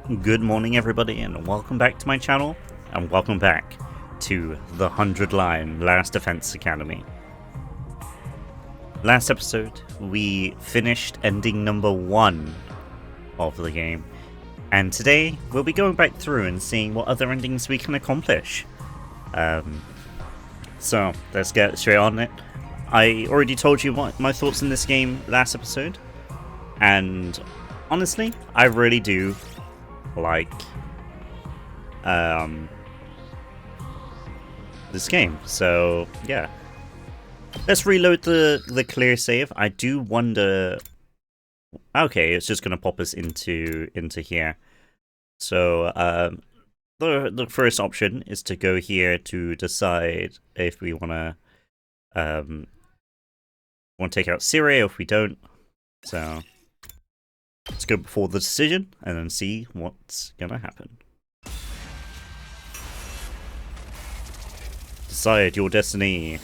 Good morning everybody and welcome back to my channel and welcome back to the 100 line Last Defense Academy. Last episode we finished ending number 1 of the game, and today we'll be going back through and seeing what other endings we can accomplish. So let's get straight on it. I already told you my thoughts on this game last episode, and honestly I really do like this game. So yeah, let's reload the clear save. I do wonder. Okay, it's just gonna pop us into here. So the first option is to go here to decide if we want to take out Syria, or if we don't. So let's go before the decision and then see what's gonna happen. Decide your destiny.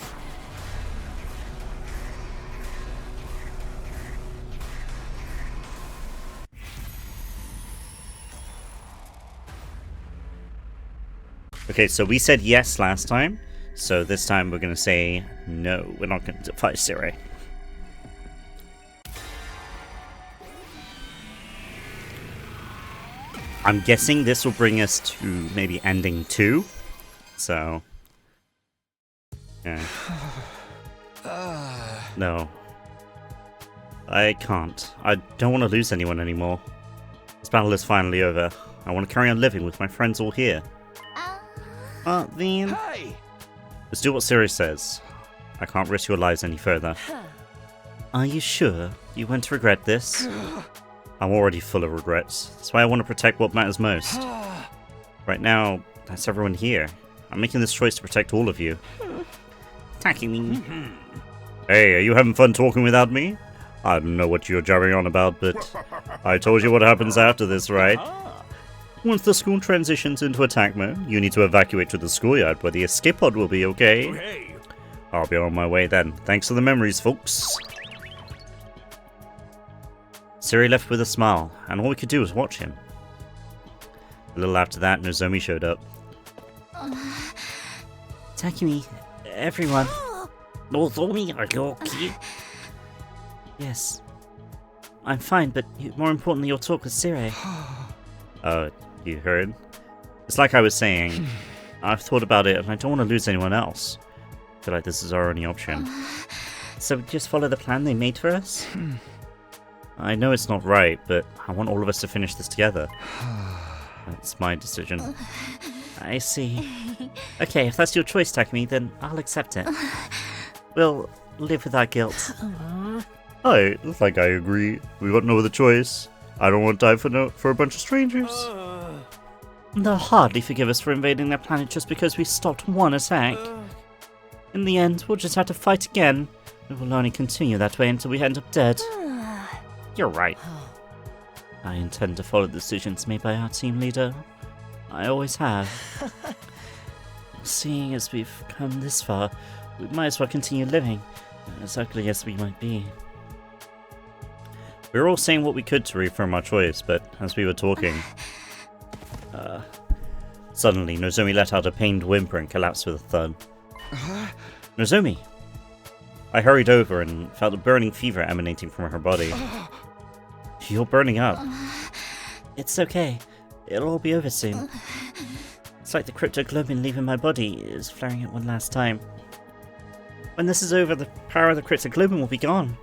Okay, so we said yes last time, so this time we're gonna say no. We're not going to fight Syria. I'm guessing this will bring us to maybe ending 2. So yeah. No. I can't. I don't want to lose anyone anymore. This battle is finally over. I want to carry on living with my friends all here. Then let's do what Siri says. I can't risk your lives any further. Are you sure you won't regret this? I'm already full of regrets. That's why I want to protect what matters most. Right now, that's everyone here. I'm making this choice to protect all of you. Attacking me. Hey, are you having fun talking without me? I don't know what you're jabbering on about, but I told you what happens after this, right? Once the school transitions into attack mode, you need to evacuate to the schoolyard where the escape pod will be, okay? I'll be on my way then. Thanks for the memories, folks. Siri left with a smile, and all we could do was watch him. A little after that, Nozomi showed up. Takumi, everyone. Nozomi, are you okay? Yes. I'm fine, but more importantly, your talk with Siri. You heard? It's like I was saying. I've thought about it, and I don't want to lose anyone else. I feel like this is our only option. So we just follow the plan they made for us? I know it's not right, but I want all of us to finish this together. That's my decision. I see. Okay, if that's your choice, Takumi, then I'll accept it. We'll live with our guilt. Hi, looks like I agree. We got no other choice. I don't want to die for a bunch of strangers. They'll hardly forgive us for invading their planet just because we stopped one attack. In the end, we'll just have to fight again. It will only continue that way until we end up dead. You're right. I intend to follow the decisions made by our team leader. I always have. Seeing as we've come this far, we might as well continue living, as ugly as we might be. We were all saying what we could to reaffirm our choice, but as we were talking, suddenly Nozomi let out a pained whimper and collapsed with a thud. Nozomi! I hurried over and felt a burning fever emanating from her body. You're burning up. It's okay. It'll all be over soon. It's like the cryptoglobin leaving my body is flaring out one last time. When this is over, the power of the cryptoglobin will be gone.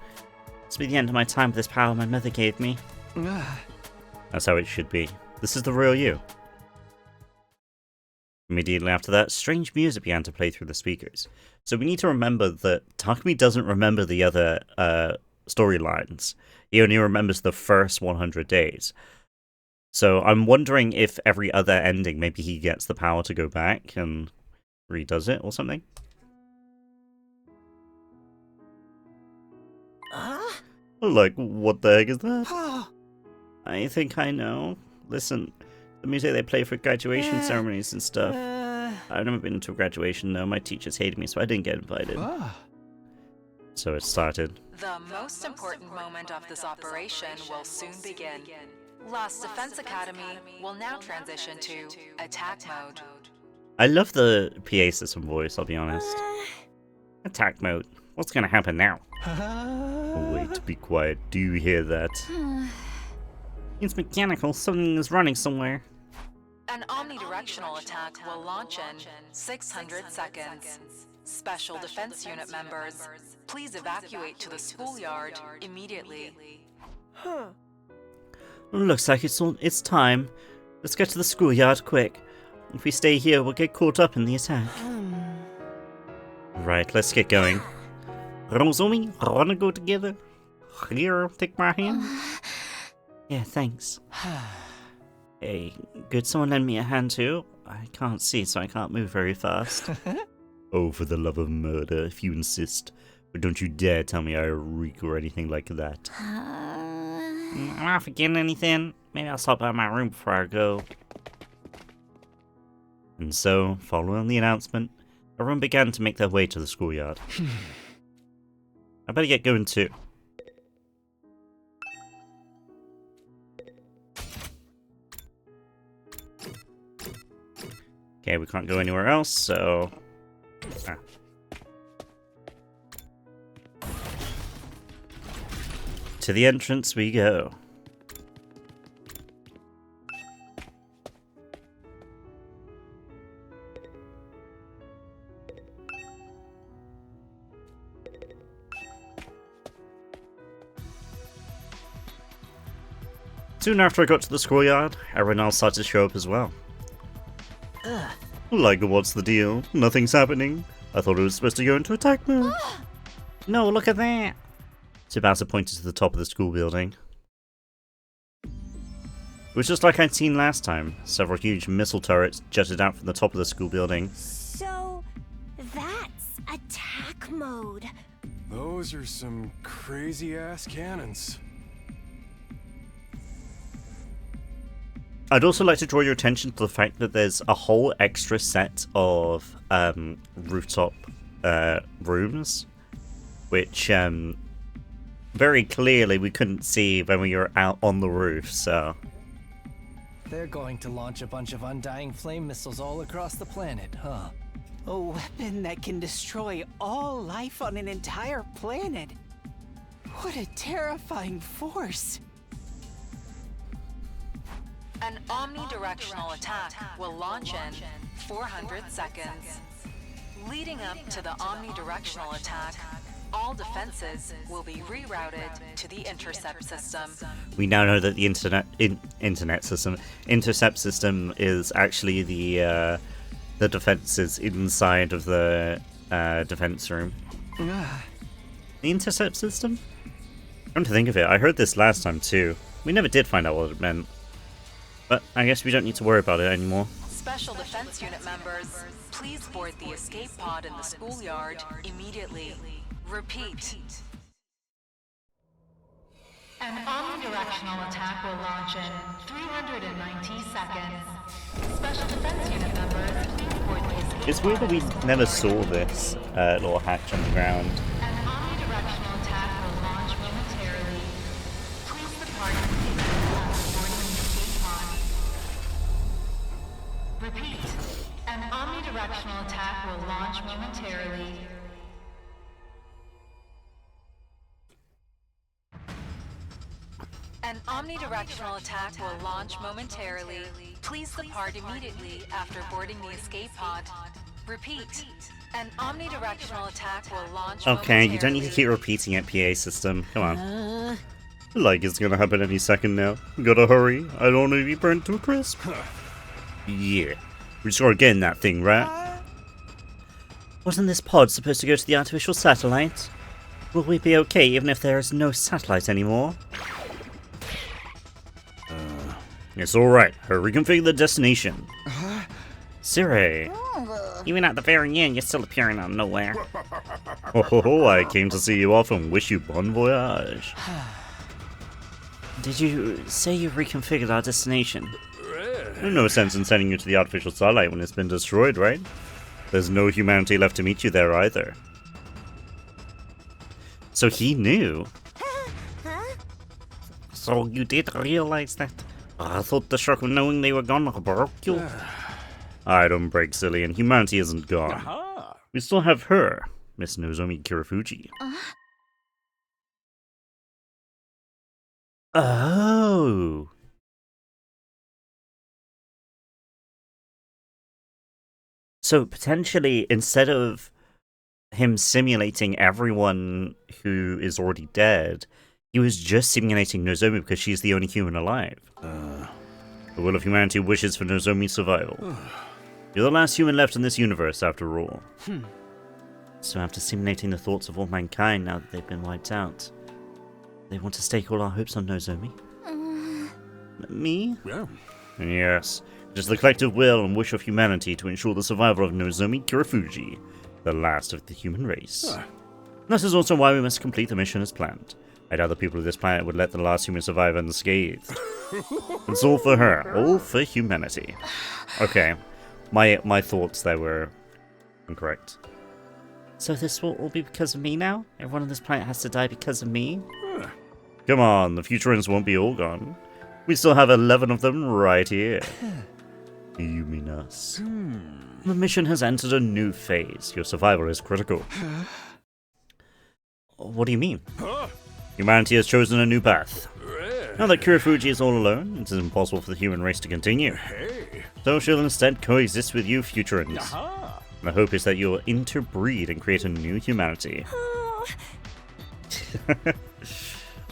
This will be the end of my time with this power my mother gave me. That's how it should be. This is the real you. Immediately after that, strange music began to play through the speakers. So we need to remember that Takumi doesn't remember the other storylines. He only remembers the first 100 days. So I'm wondering if every other ending, maybe he gets the power to go back and redoes it or something. Like, what the heck is that? I think I know. Listen, the music they play for graduation ceremonies and stuff. I've never been to a graduation, though. My teachers hated me, so I didn't get invited. So it started. The most important moment of this operation will soon begin. Lost Defense Academy will now transition to attack mode. I love the PA system voice, I'll be honest. Attack mode. What's gonna happen now? Oh, wait, be quiet. Do you hear that? It's mechanical. Something is running somewhere. An omnidirectional attack will launch in 600 seconds. Special Defense Unit members, please evacuate to the schoolyard immediately. Looks like it's time. Let's get to the schoolyard quick. If we stay here, we'll get caught up in the attack. Right, let's get going. Rozomi, wanna go together? Here, take my hand. Yeah, thanks. Hey, could someone lend me a hand too? I can't see, so I can't move very fast. Oh, for the love of murder, if you insist. But don't you dare tell me I reek or anything like that. Am I forgetting anything? Maybe I'll stop by my room before I go. And so, following the announcement, everyone began to make their way to the schoolyard. I better get going too. Okay, we can't go anywhere else, so... To the entrance we go. Soon after I got to the schoolyard, everyone else started to show up as well. Like, what's the deal? Nothing's happening. I thought it was supposed to go into attack mode. No, look at that! Tsubasa pointed to the top of the school building. It was just like I'd seen last time. Several huge missile turrets jutted out from the top of the school building. So, that's attack mode. Those are some crazy-ass cannons. I'd also like to draw your attention to the fact that there's a whole extra set of rooftop rooms, which very clearly we couldn't see when we were out on the roof, so... They're going to launch a bunch of undying flame missiles all across the planet, huh? A weapon that can destroy all life on an entire planet. What a terrifying force. An omnidirectional attack will launch in 400 seconds. Leading up to the omnidirectional attack, all defenses will be rerouted to the intercept system. We now know that the intercept system is actually the defenses inside of the defense room. The intercept system? Come to think of it, I heard this last time too. We never did find out what it meant. But I guess we don't need to worry about it anymore. Special Defense Unit members, please board the escape pod in the schoolyard immediately. Repeat. An omnidirectional attack will launch in 390 seconds. Special Defense Unit members, please board the escape pod. It's weird that we never saw this little hatch on the ground. An omnidirectional attack will launch momentarily. Please depart immediately after boarding the escape pod. Repeat. An omnidirectional attack will launch momentarily. An omnidirectional attack will launch momentarily. Please depart immediately after boarding the escape pod. Repeat. An omnidirectional attack will launch Okay, you don't need to keep repeating it, PA system. Come on. Like it's gonna happen any second now. Gotta hurry. I don't want to be burnt to a crisp. Yeah. We just gotta get in that thing, right? Wasn't this pod supposed to go to the artificial satellite? Will we be okay even if there is no satellite anymore? It's alright. Reconfigure the destination. Siri. Even at the very end, you're still appearing out of nowhere. Oh, I came to see you off and wish you bon voyage. Did you say you reconfigured our destination? There's no sense in sending you to the artificial satellite when it's been destroyed, right? There's no humanity left to meet you there either. So he knew. So you did realize that I thought the shock of knowing they were gone broke you. I don't break, silly, and humanity isn't gone. We still have her, Miss Nozomi Kirifuji. Oh. So potentially, instead of him simulating everyone who is already dead, he was just simulating Nozomi because she's the only human alive. The will of humanity wishes for Nozomi's survival. You're the last human left in this universe, after all. So after simulating the thoughts of all mankind now that they've been wiped out, they want to stake all our hopes on Nozomi? Me? Yeah. Yes. It is the collective will and wish of humanity to ensure the survival of Nozomi Kirifuji, the last of the human race. This is also why we must complete the mission as planned. I doubt the people of this planet would let the last human survive unscathed. It's all for her, all for humanity. Okay, my thoughts there were incorrect. So this will all be because of me now? Everyone on this planet has to die because of me? Come on, the Futurians won't be all gone. We still have 11 of them right here. You mean us. The mission has entered a new phase. Your survival is critical. What do you mean? Humanity has chosen a new path. Now that Kirifuji is all alone, it is impossible for the human race to continue. So she'll instead coexist with you Futurians. And the hope is that you'll interbreed and create a new humanity.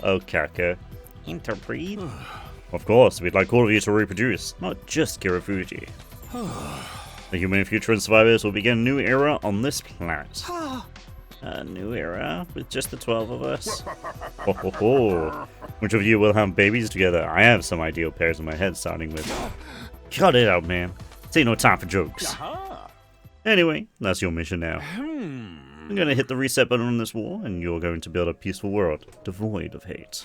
Oh, Kaka. Interbreed? Of course, we'd like all of you to reproduce, not just Kirifuji. The human Futurian survivors will begin a new era on this planet. A new era? With just the 12 of us? Ho ho ho! Which of you will have babies together? I have some ideal pairs in my head, starting with... Cut it out, man. This ain't no time for jokes. Anyway, that's your mission now. I'm gonna hit the reset button on this war, and you're going to build a peaceful world, devoid of hate.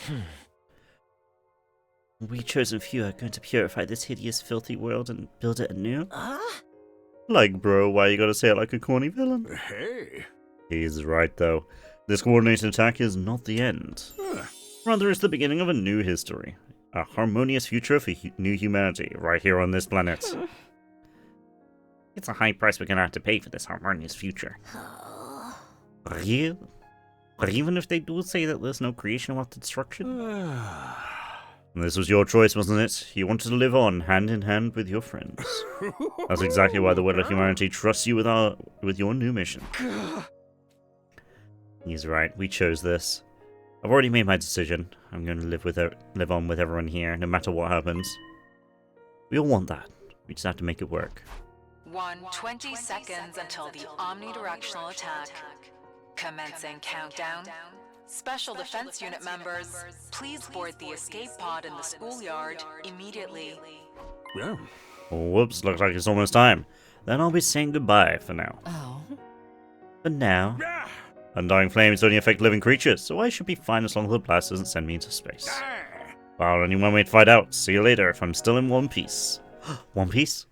We chosen few are going to purify this hideous, filthy world and build it anew? Like, bro, why you gotta say it like a corny villain? Hey. He's right, though. This coordinated attack is not the end. Rather, it's the beginning of a new history. A harmonious future for new humanity, right here on this planet. It's a high price we're gonna have to pay for this harmonious future. Real? But even if they do say that there's no creation without destruction? This was your choice, wasn't it? You wanted to live on, hand in hand with your friends. That's exactly why the will of humanity trusts you with your new mission. He's right, we chose this. I've already made my decision. I'm going to live on with everyone here, no matter what happens. We all want that. We just have to make it work. 20 seconds until the omnidirectional attack. Commencing countdown. Special Defense Unit members, please board the escape pod in the schoolyard immediately. Yeah. Whoops, looks like it's almost time. Then I'll be saying goodbye for now. Oh. But now, undying flames only affect living creatures, so I should be fine as long as the blast doesn't send me into space. Well, only one way to find out. See you later if I'm still in one piece. One Piece?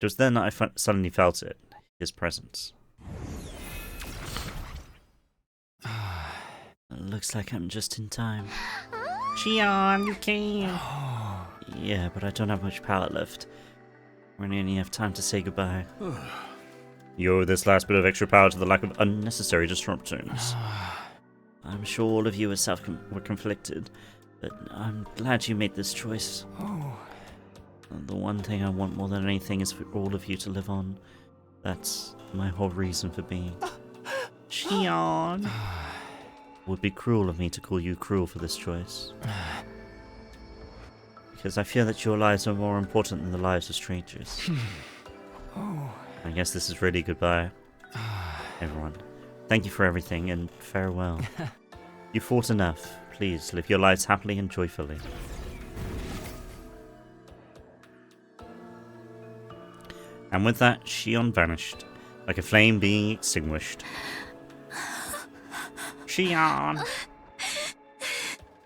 It was then that I suddenly felt it, his presence. Looks like I'm just in time. Shion, you came! Yeah, but I don't have much power left. We only have time to say goodbye. You owe this last bit of extra power to the lack of unnecessary disruptions. I'm sure all of you were conflicted, but I'm glad you made this choice. The one thing I want more than anything is for all of you to live on. That's my whole reason for being. Shion! It would be cruel of me to call you cruel for this choice. Because I feel that your lives are more important than the lives of strangers. I guess this is really goodbye. Everyone, thank you for everything and farewell. You fought enough. Please live your lives happily and joyfully. And with that, Shion vanished, like a flame being extinguished. Shion!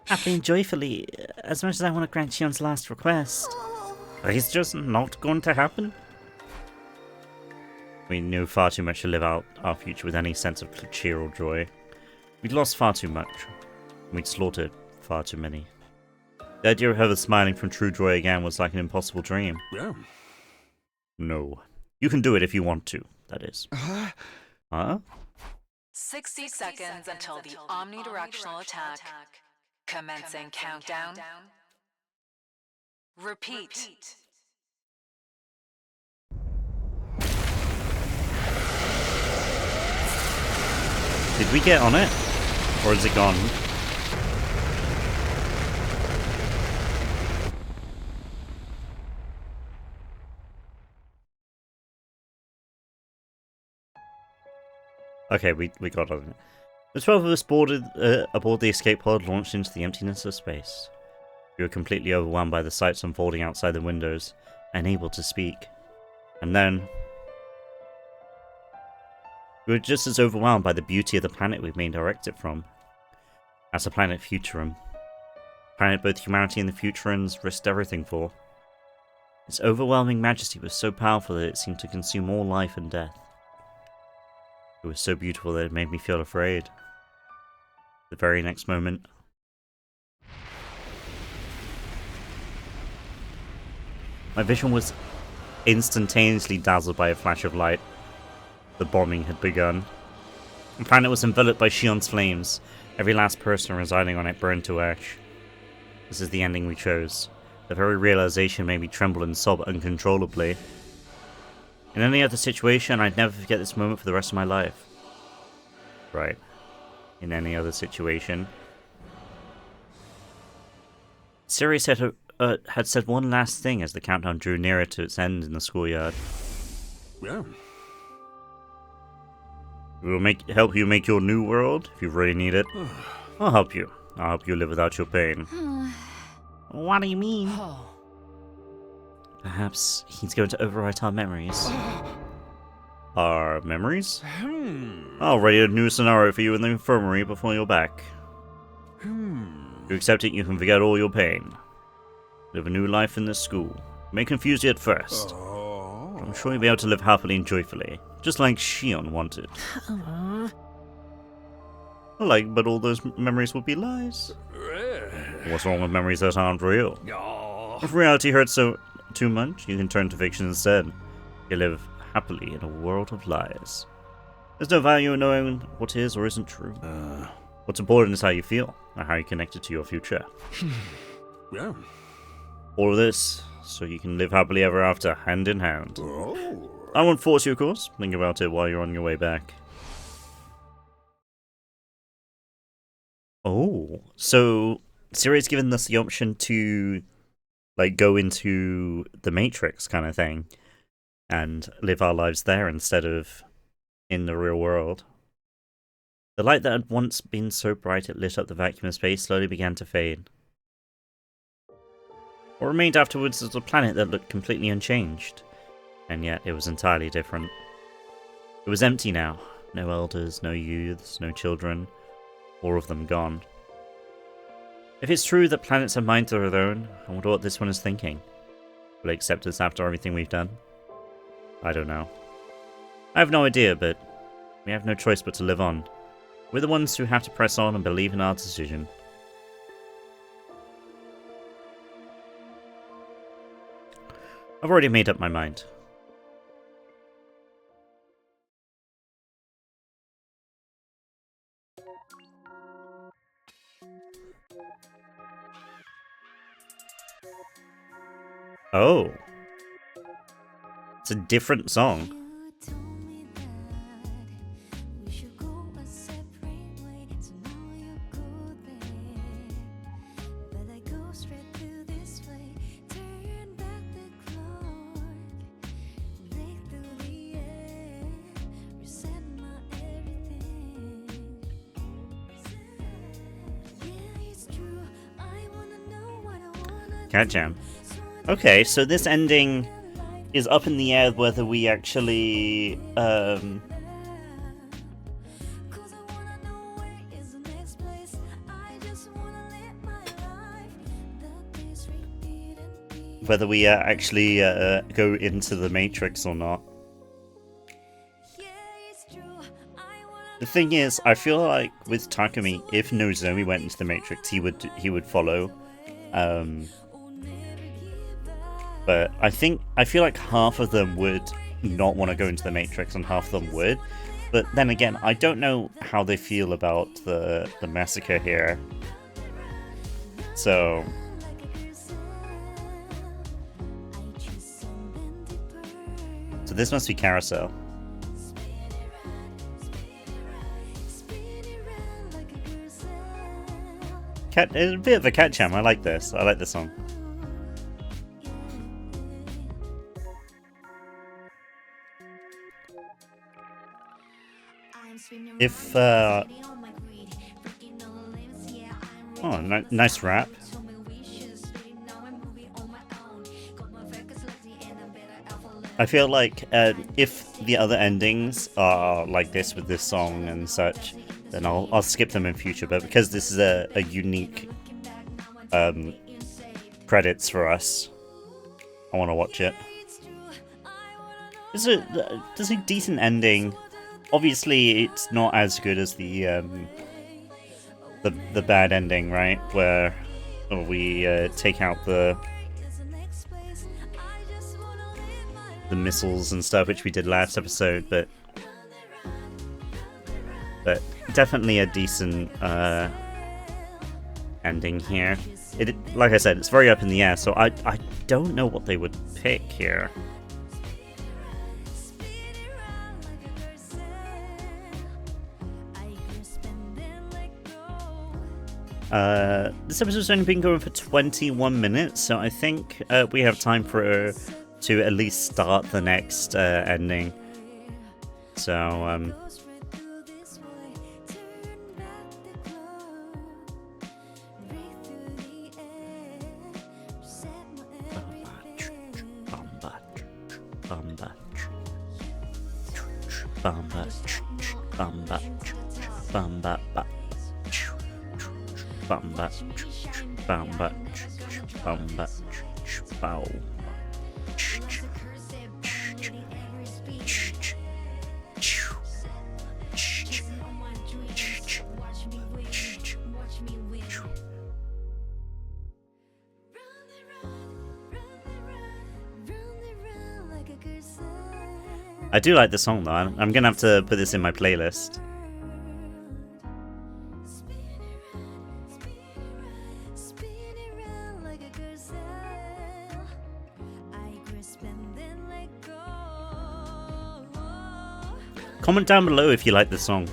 Happily and joyfully, as much as I want to grant Shion's last request. It's just not going to happen. We knew far too much to live out our future with any sense of cheer or joy. We'd lost far too much. We'd slaughtered far too many. The idea of her smiling from true joy again was like an impossible dream. Yeah. No. You can do it if you want to, that is. Huh? 60 seconds until the omnidirectional attack. Commencing countdown. Repeat. Did we get on it? Or is it gone? Okay, we got on it. The 12 of us aboard the escape pod launched into the emptiness of space. We were completely overwhelmed by the sights unfolding outside the windows, unable to speak. And then we were just as overwhelmed by the beauty of the planet we've been directed from. As a planet Futurum. Planet both humanity and the Futurans risked everything for. Its overwhelming majesty was so powerful that it seemed to consume all life and death. It was so beautiful that it made me feel afraid. The very next moment, my vision was instantaneously dazzled by a flash of light. The bombing had begun. The planet was enveloped by Shion's flames. Every last person residing on it burned to ash. This is the ending we chose. The very realization made me tremble and sob uncontrollably. In any other situation, I'd never forget this moment for the rest of my life. Right. In any other situation. Sirius had said one last thing as the countdown drew nearer to its end in the schoolyard. Yeah. We will help you make your new world, if you really need it. I'll help you. I'll help you live without your pain. What do you mean? Perhaps he's going to overwrite our memories. Our memories? I'll write a new scenario for you in the infirmary before you're back. If you accept it, you can forget all your pain. Live a new life in this school. It may confuse you at first. But I'm sure you'll be able to live happily and joyfully, just like Shion wanted. But all those memories would be lies. What's wrong with memories that aren't real? If reality hurts too much, you can turn to fiction instead. You live happily in a world of lies. There's no value in knowing what is or isn't true. What's important is how you feel, and how you're connected to your future. Yeah. All of this, so you can live happily ever after, hand in hand. I won't force you, of course. Think about it while you're on your way back. Oh, so Siri's given us the option to go into the Matrix kind of thing and live our lives there instead of in the real world. The light that had once been so bright it lit up the vacuum of space slowly began to fade. What remained afterwards was a planet that looked completely unchanged, and yet it was entirely different. It was empty now. No elders, no youths, no children. All of them gone. If it's true that planets have minds of their own, I wonder what this one is thinking. Will it accept us after everything we've done? I don't know. I have no idea, but we have no choice but to live on. We're the ones who have to press on and believe in our decision. I've already made up my mind. Oh. It's a different song. Cat Jam. Okay, so this ending is up in the air whether we actually go into the Matrix or not. The thing is, I feel like with Takumi, if Nozomi went into the Matrix, he would follow. But I feel like half of them would not want to go into the Matrix and half of them would. But then again, I don't know how they feel about the massacre here. So this must be Carousel. It's a bit of a cat jam. I like this. I like this song. If nice rap. I feel like if the other endings are like this with this song and such, then I'll skip them in future. But because this is a unique credits for us, I want to watch it. There's a decent ending. Obviously, it's not as good as the bad ending, right? Where we take out the missiles and stuff, which we did last episode, but definitely a decent ending here. Like I said, it's very up in the air, so I don't know what they would pick here. This episode's only been going for 21 minutes, so I think we have time to at least start the next ending. So, I do like the song though. I'm gonna have to put this in my playlist. Comment down below if you like this song.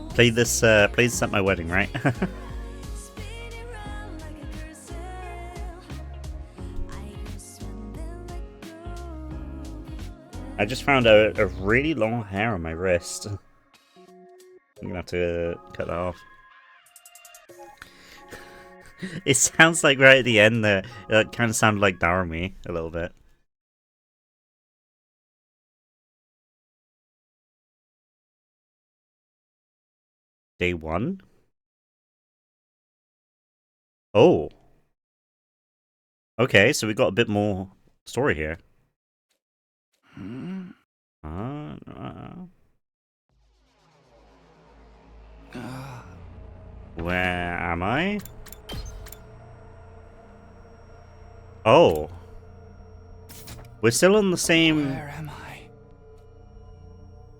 Play this at my wedding, right? I just found a really long hair on my wrist. I'm gonna have to cut that off. It sounds like right at the end there, it kind of sounded like Daramy a little bit. Day 1? Oh. Okay, so we got a bit more story here. Where am I? Oh. We're still on the same... Where am I?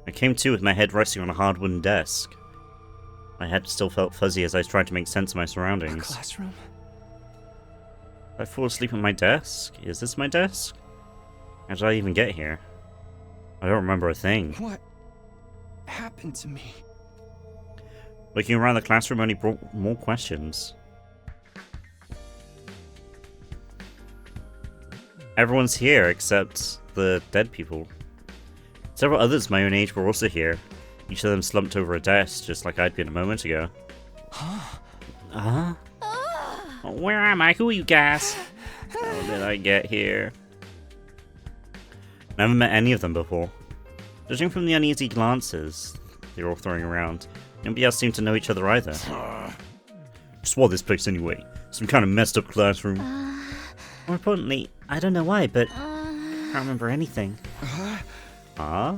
I came to with my head resting on a hard wooden desk. My head still felt fuzzy as I was trying to make sense of my surroundings. A classroom? Did I fall asleep at my desk? Is this my desk? How did I even get here? I don't remember a thing. What happened to me? Looking around the classroom only brought more questions. Everyone's here except the dead people. Several others my own age were also here. Each of them slumped over a desk, just like I'd been a moment ago. Huh? Where am I? Who are you guys? How did I get here? Never met any of them before. Judging from the uneasy glances they were all throwing around, nobody else seemed to know each other either. Just what this place anyway? Some kind of messed up classroom. More importantly, I don't know why, but I can't remember anything. Huh?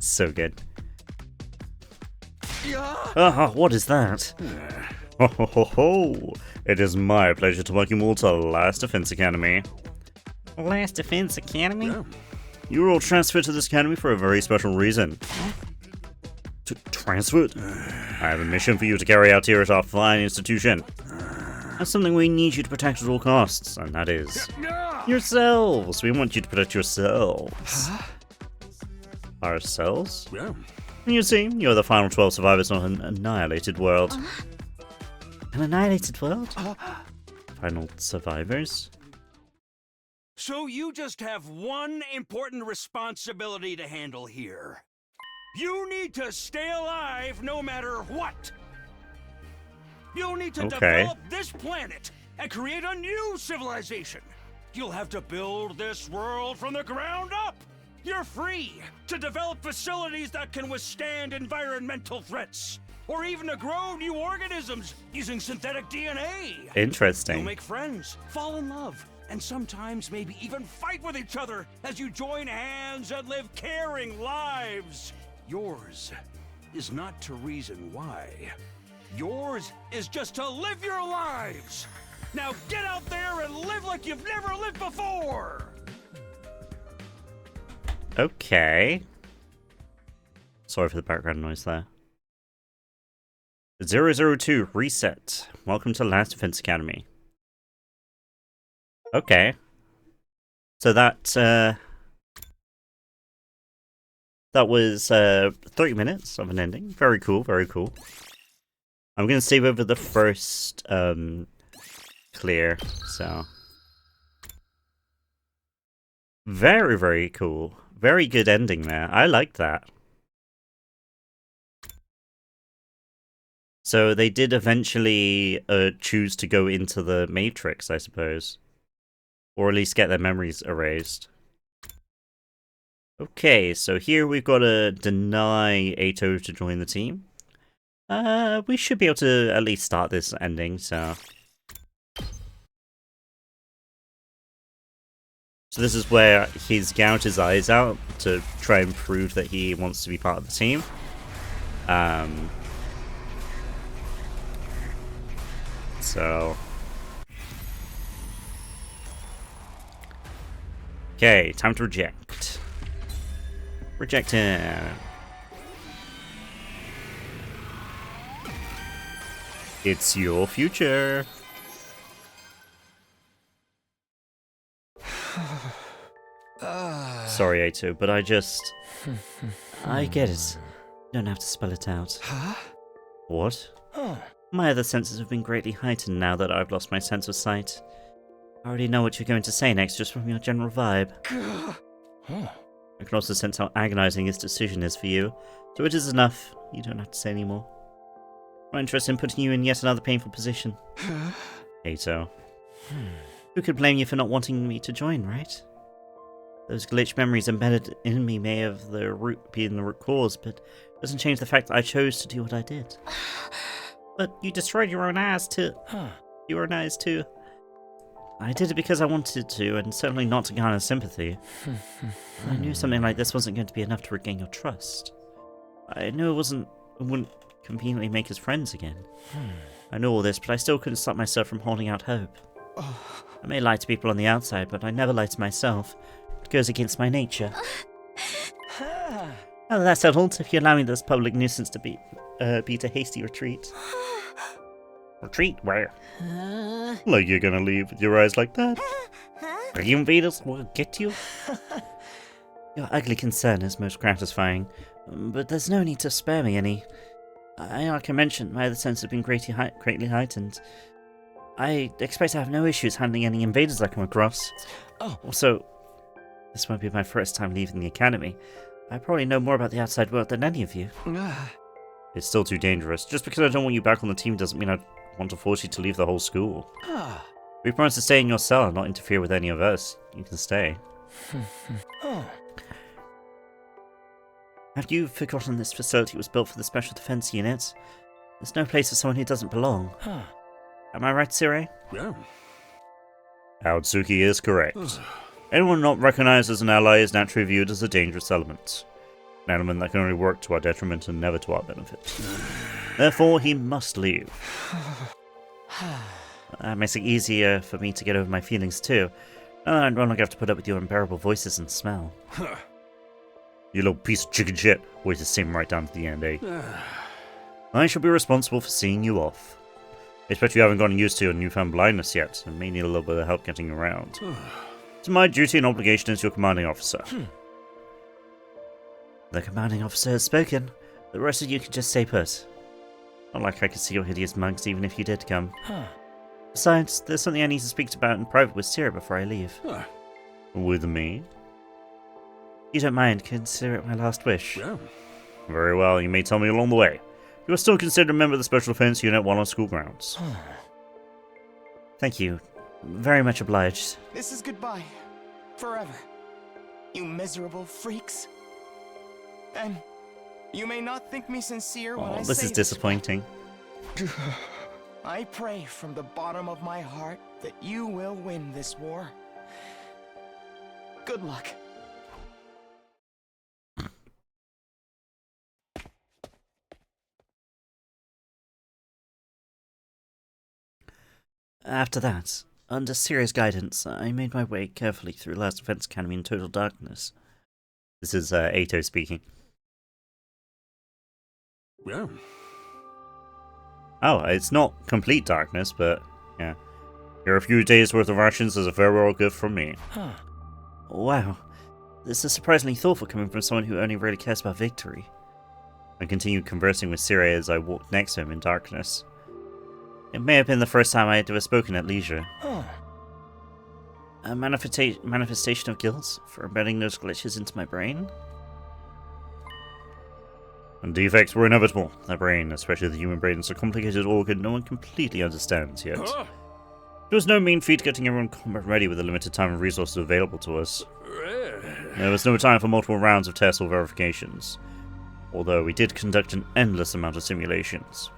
So good. Ah, what is that? Ho ho ho ho! It is my pleasure to welcome you all to Last Defense Academy. Last Defense Academy? Yeah. You were all transferred to this academy for a very special reason. Transferred? I have a mission for you to carry out here at our fine institution. That's something we need you to protect at all costs, and that is yourselves. We want you to protect yourselves. Ourselves? Yeah. You see, you're the final 12 survivors on an annihilated world. An annihilated world? Final survivors? So you just have one important responsibility to handle here. You need to stay alive no matter what. You'll need to develop this planet and create a new civilization. You'll have to build this world from the ground up. You're free to develop facilities that can withstand environmental threats, or even to grow new organisms using synthetic DNA. Interesting. You'll make friends, fall in love, and sometimes maybe even fight with each other as you join hands and live caring lives. Yours is not to reason why. Yours is just to live your lives. Now get out there and live like you've never lived before. Okay. Sorry for the background noise there. 002 reset. Welcome to Last Defense Academy. Okay. So that was 30 minutes of an ending. Very cool, very cool. I'm gonna save over the first clear, so very, very cool. Very good ending there. I liked that. So they did eventually choose to go into the Matrix, I suppose. Or at least get their memories erased. Okay, so here we've got to deny Ato to join the team. We should be able to at least start this ending, so... So this is where he's gouged his eyes out to try and prove that he wants to be part of the team. So... Okay, time to reject. Reject him. It's your future. Sorry, A2, but I get it. You don't have to spell it out. Huh? What? My other senses have been greatly heightened now that I've lost my sense of sight. I already know what you're going to say next just from your general vibe. I can also sense how agonizing this decision is for you, so it is enough. You don't have to say any more. I'm not interested in putting you in yet another painful position. Ato. Who could blame you for not wanting me to join, right? Those glitch memories embedded in me may have been the root cause, but it doesn't change the fact that I chose to do what I did. But you destroyed your own eyes too. Your own eyes too. I did it because I wanted to, and certainly not to garner sympathy. I knew something like this wasn't going to be enough to regain your trust. I knew it wouldn't conveniently make us friends again. I know all this, but I still couldn't stop myself from holding out hope. I may lie to people on the outside, but I never lie to myself. It goes against my nature. Well, that's settled. If you allow me this public nuisance to beat a hasty retreat. Retreat? Where? Like you're gonna leave with your eyes like that? Are you invaders will get you? Your ugly concern is most gratifying, but there's no need to spare me any. Like I mentioned, my other sense has been greatly heightened. I expect to have no issues handling any invaders I come across. Also, this won't be my first time leaving the academy. I probably know more about the outside world than any of you. It's still too dangerous. Just because I don't want you back on the team doesn't mean I want to force you to leave the whole school. We promise to stay in your cell and not interfere with any of us. You can stay. Have you forgotten this facility was built for the Special Defense Unit? There's no place for someone who doesn't belong. Am I right, Sire? Yeah. Aotsuki is correct. Anyone not recognized as an ally is naturally viewed as a dangerous element. An element that can only work to our detriment and never to our benefit. Therefore, he must leave. That makes it easier for me to get over my feelings too. I don't longer have to put up with your unbearable voices and smell. You little piece of chicken shit. Always the same right down to the end, eh? I shall be responsible for seeing you off. I expect you haven't gotten used to your newfound blindness yet, and may need a little bit of help getting around. It's my duty and obligation as your commanding officer. The commanding officer has spoken. The rest of you can just stay put. Not like I could see your hideous mugs even if you did come. Besides, there's something I need to speak about in private with Sierra before I leave. With me? You don't mind, consider it my last wish. Yeah. Very well, you may tell me along the way. You are still considered a member of the Special Defense Unit while on school grounds. Thank you. Very much obliged. This is goodbye. Forever. You miserable freaks. And you may not think me sincere when I say this is disappointing. I pray from the bottom of my heart that you will win this war. Good luck. After that, under Sirius guidance, I made my way carefully through Last Defense Academy in total darkness. This is Ato speaking. Yeah. Oh, it's not complete darkness, but yeah. Here are a few days' worth of rations as a farewell gift from me. Wow. This is surprisingly thoughtful coming from someone who only really cares about victory. I continued conversing with Siri as I walked next to him in darkness. It may have been the first time I had ever spoken at leisure. A manifestation of guilt for embedding those glitches into my brain? And defects were inevitable. The brain, especially the human brain, is a complicated organ no one completely understands yet. It was no mean feat getting everyone combat ready with the limited time and resources available to us. There was no time for multiple rounds of tests or verifications, although we did conduct an endless amount of simulations.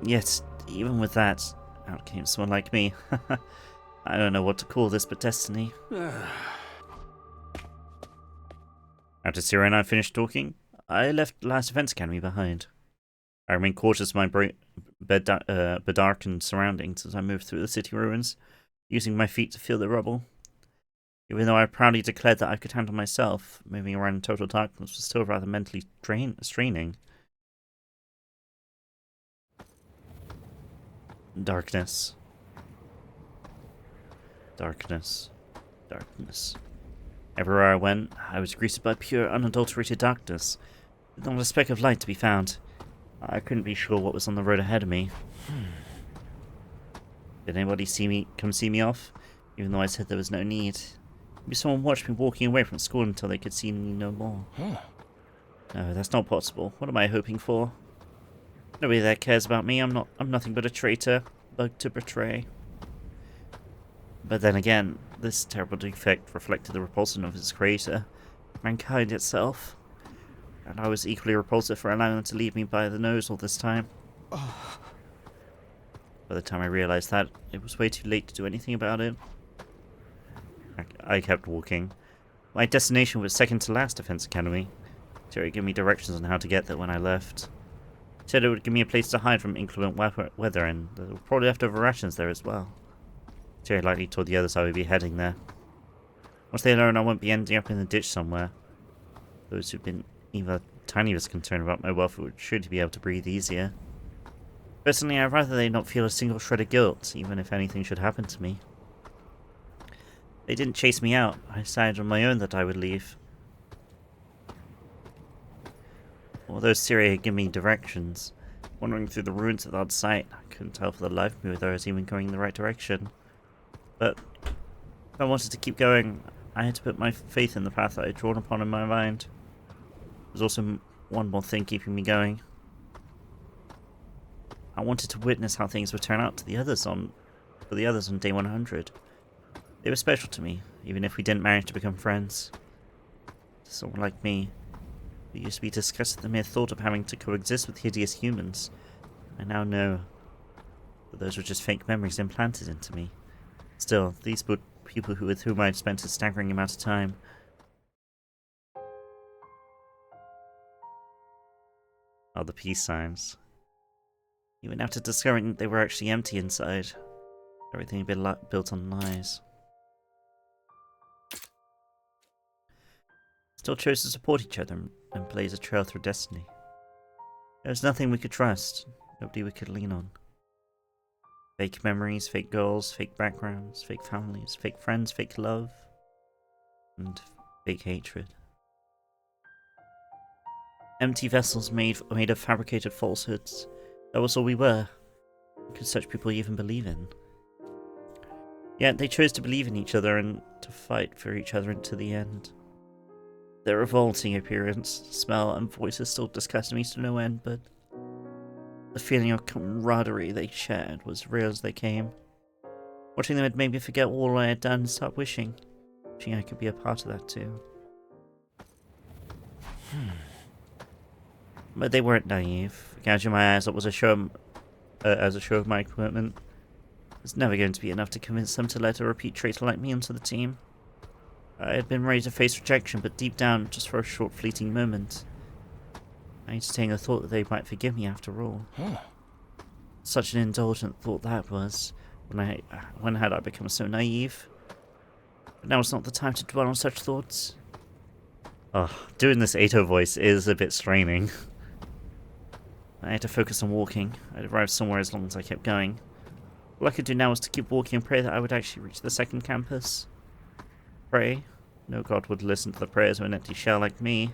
Yet, even with that, out came someone like me. I don't know what to call this, but destiny. After Sierra and I finished talking, I left Last Defense Academy behind. I remained cautious of my bedarkened surroundings as I moved through the city ruins, using my feet to feel the rubble. Even though I proudly declared that I could handle myself, moving around in total darkness was still rather mentally straining. Darkness. Darkness. Darkness. Everywhere I went, I was greeted by pure, unadulterated darkness, with not a speck of light to be found. I couldn't be sure what was on the road ahead of me. Did anybody come see me off? Even though I said there was no need. Maybe someone watched me walking away from school until they could see me no more. No, that's not possible. What am I hoping for? Nobody there cares about me. I'm nothing but a traitor, bug to betray. But then again, this terrible defect reflected the repulsion of its creator, mankind itself. And I was equally repulsive for allowing them to leave me by the nose all this time. By the time I realized that, it was way too late to do anything about it. I kept walking. My destination was second to last Defense Academy. Terry gave me directions on how to get there when I left. He said it would give me a place to hide from inclement weather, and there were probably leftover rations there as well. Terry likely told the others I would be heading there. Once they learn I won't be ending up in the ditch somewhere. Those who've been even tiniest concerned about my welfare would surely be able to breathe easier. Personally, I'd rather they not feel a single shred of guilt, even if anything should happen to me. They didn't chase me out. I decided on my own that I would leave. Although Siri had given me directions, wandering through the ruins without sight, I couldn't tell for the life of me whether I was even going in the right direction. But if I wanted to keep going, I had to put my faith in the path that I had drawn upon in my mind. There was also one more thing keeping me going. I wanted to witness how things would turn out for the others on day 100. They were special to me, even if we didn't manage to become friends. To someone like me, who used to be disgusted at the mere thought of having to coexist with hideous humans, I now know that those were just fake memories implanted into me. Still, these were people with whom I had spent a staggering amount of time. Oh, the peace signs. Even after discovering that they were actually empty inside, everything had been built on lies. Still chose to support each other and blaze a trail through destiny. There was nothing we could trust, nobody we could lean on. Fake memories, fake goals, fake backgrounds, fake families, fake friends, fake love, and fake hatred. Empty vessels made of fabricated falsehoods. That was all we were. What could such people even believe in? Yet they chose to believe in each other and to fight for each other until the end. Their revolting appearance, smell, and voices still disgusted me to no end, but the feeling of camaraderie they shared was real as they came. Watching them had made me forget all I had done and start wishing I could be a part of that too. But they weren't naive. Gouging my eyes up was a show of my commitment. It's never going to be enough to convince them to let a repeat traitor like me into the team. I had been ready to face rejection, but deep down, just for a short fleeting moment, I entertained the thought that they might forgive me after all. Such an indulgent thought that was. When had I become so naive? But now is not the time to dwell on such thoughts. Oh, doing this Ato voice is a bit straining. I had to focus on walking. I'd arrived somewhere as long as I kept going. All I could do now was to keep walking and pray that I would actually reach the second campus. Pray. No god would listen to the prayers of an empty shell like me.